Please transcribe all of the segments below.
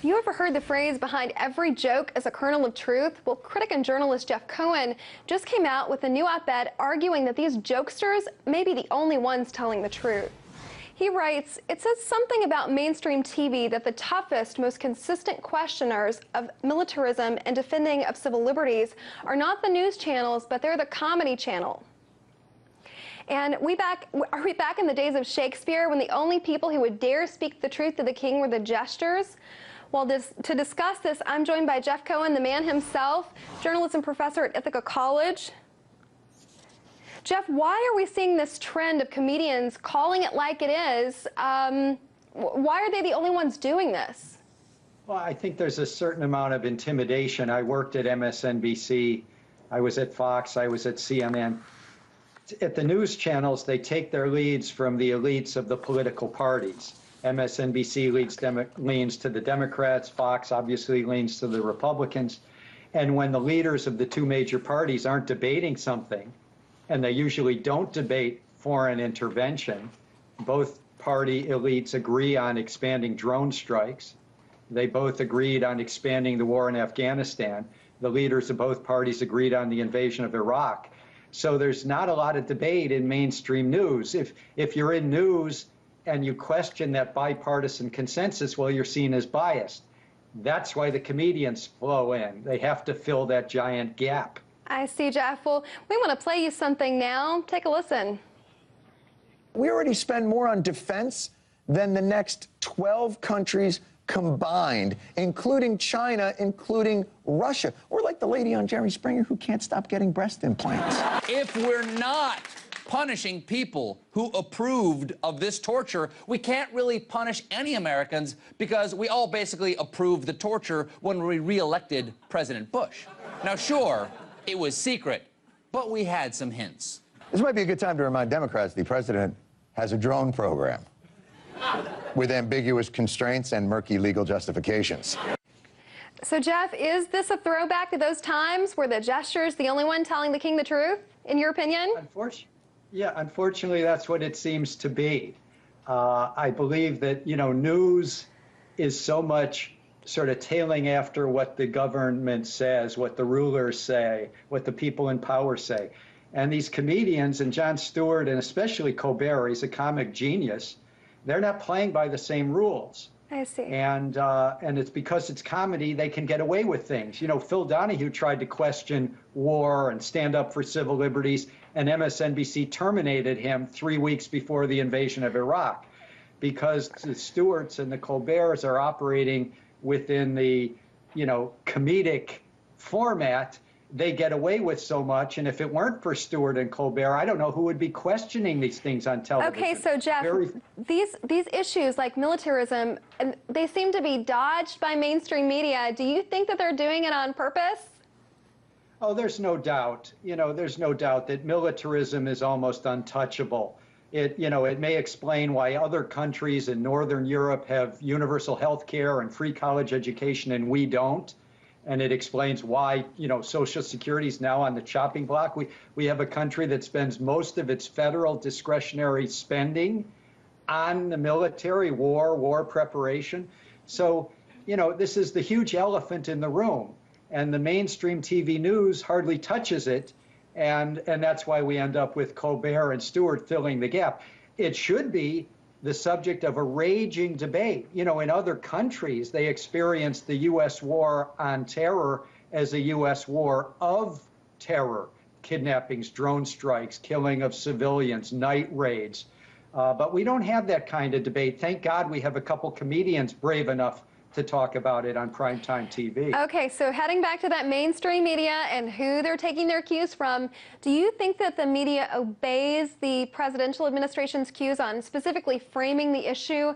Have you ever heard the phrase, behind every joke is a kernel of truth? Well, critic and journalist Jeff Cohen just came out with a new op-ed arguing that these jokesters may be the only ones telling the truth. He writes, it says something about mainstream TV that the toughest, most consistent questioners of militarism and defending of civil liberties are not the news channels, but they're the comedy channel. And are we back in the days of Shakespeare when the only people who would dare speak the truth to the king were the jesters? Well, to discuss this, I'm joined by Jeff Cohen, the man himself, journalism professor at Ithaca College. Jeff, why are we seeing this trend of comedians calling it like it is? Why are they the only ones doing this? Well, I think there's a certain amount of intimidation. I worked at MSNBC, I was at Fox, I was at CNN. At the news channels, they take their leads from the elites of the political parties. MSNBC leans to the Democrats, Fox obviously leans to the Republicans. And when the leaders of the two major parties aren't debating something, and they usually don't debate foreign intervention, both party elites agree on expanding drone strikes. They both agreed on expanding the war in Afghanistan. The leaders of both parties agreed on the invasion of Iraq. So there's not a lot of debate in mainstream news. If you're in news and you question that bipartisan consensus, well, you're seen as biased. That's why the comedians flow in. They have to fill that giant gap. I see, Jeff. Well, we want to play you something now. Take a listen. We already spend more on defense than the next 12 countries combined, including China, including Russia. We're like the lady on Jerry Springer who can't stop getting breast implants. If we're not punishing people who approved of this torture, we can't really punish any Americans because we all basically approved the torture when we re-elected President Bush. Now, sure, it was secret, but we had some hints. This might be a good time to remind Democrats the president has a drone program with ambiguous constraints and murky legal justifications. So, Jeff, is this a throwback to those times where the jester's the only one telling the king the truth, in your opinion? Unfortunately, that's what it seems to be. I believe that, news is so much sort of tailing after what the government says, what the rulers say, what the people in power say. And these comedians, and Jon Stewart, and especially Colbert, he's a comic genius, they're not playing by the same rules. I see. And it's because it's comedy, they can get away with things. Phil Donahue tried to question war and stand up for civil liberties, and MSNBC terminated him 3 weeks before the invasion of Iraq because the Stewarts and the Colberts are operating within the, comedic format. They get away with so much, and if it weren't for Stewart and Colbert, I don't know who would be questioning these things on television. Okay, so Jeff, these issues like militarism, they seem to be dodged by mainstream media. Do you think that they're doing it on purpose? Oh, there's no doubt. There's no doubt that militarism is almost untouchable. It may explain why other countries in Northern Europe have universal health care and free college education and we don't. And it explains why, Social Security is now on the chopping block. We have a country that spends most of its federal discretionary spending on the military, war preparation. So, this is the huge elephant in the room. And the mainstream TV news hardly touches it. And that's why we end up with Colbert and Stewart filling the gap. It should be the subject of a raging debate. In other countries, they experienced the U.S. war on terror as a U.S. war of terror, kidnappings, drone strikes, killing of civilians, night raids. But we don't have that kind of debate. Thank God we have a couple comedians brave enough to talk about it on primetime TV. Okay, so heading back to that mainstream media and who they're taking their cues from, do you think that the media obeys the presidential administration's cues on specifically framing the issue?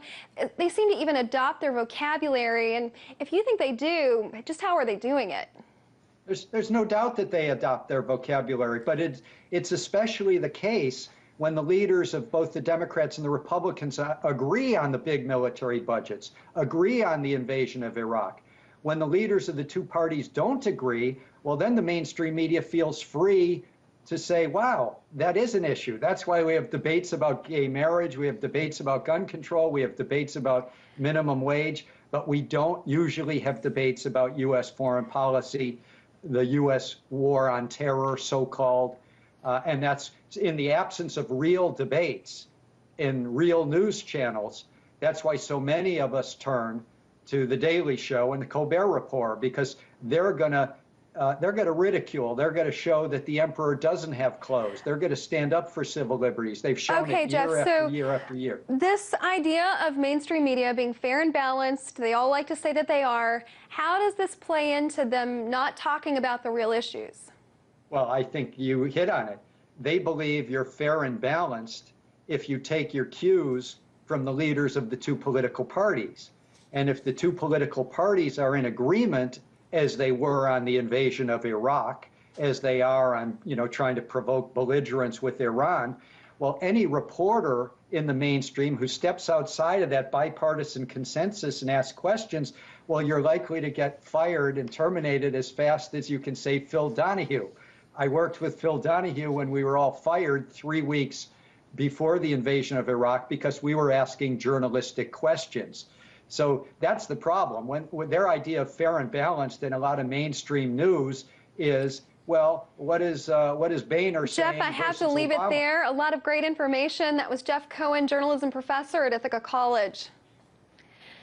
They seem to even adopt their vocabulary, and if you think they do, just how are they doing it? There's no doubt that they adopt their vocabulary, but it's especially the case when the leaders of both the Democrats and the Republicans agree on the big military budgets, agree on the invasion of Iraq. When the leaders of the two parties don't agree, well, then the mainstream media feels free to say, wow, that is an issue. That's why we have debates about gay marriage. We have debates about gun control. We have debates about minimum wage. but we don't usually have debates about U.S. foreign policy, the U.S. war on terror, so-called, and that's in the absence of real debates in real news channels. That's why so many of us turn to The Daily Show and the Colbert Report, because they're going to ridicule. They're going to show that the emperor doesn't have clothes. They're going to stand up for civil liberties. They've shown it year after year after year. This idea of mainstream media being fair and balanced, they all like to say that they are. How does this play into them not talking about the real issues? Well, I think you hit on it. They believe you're fair and balanced if you take your cues from the leaders of the two political parties. And if the two political parties are in agreement, as they were on the invasion of Iraq, as they are on, trying to provoke belligerence with Iran, well, any reporter in the mainstream who steps outside of that bipartisan consensus and asks questions, well, you're likely to get fired and terminated as fast as you can say Phil Donahue. I worked with Phil Donahue when we were all fired 3 weeks before the invasion of Iraq because we were asking journalistic questions. So that's the problem. When their idea of fair and balanced in a lot of mainstream news is, well, what is Boehner saying? Jeff, I have to leave it there. A lot of great information. That was Jeff Cohen, journalism professor at Ithaca College.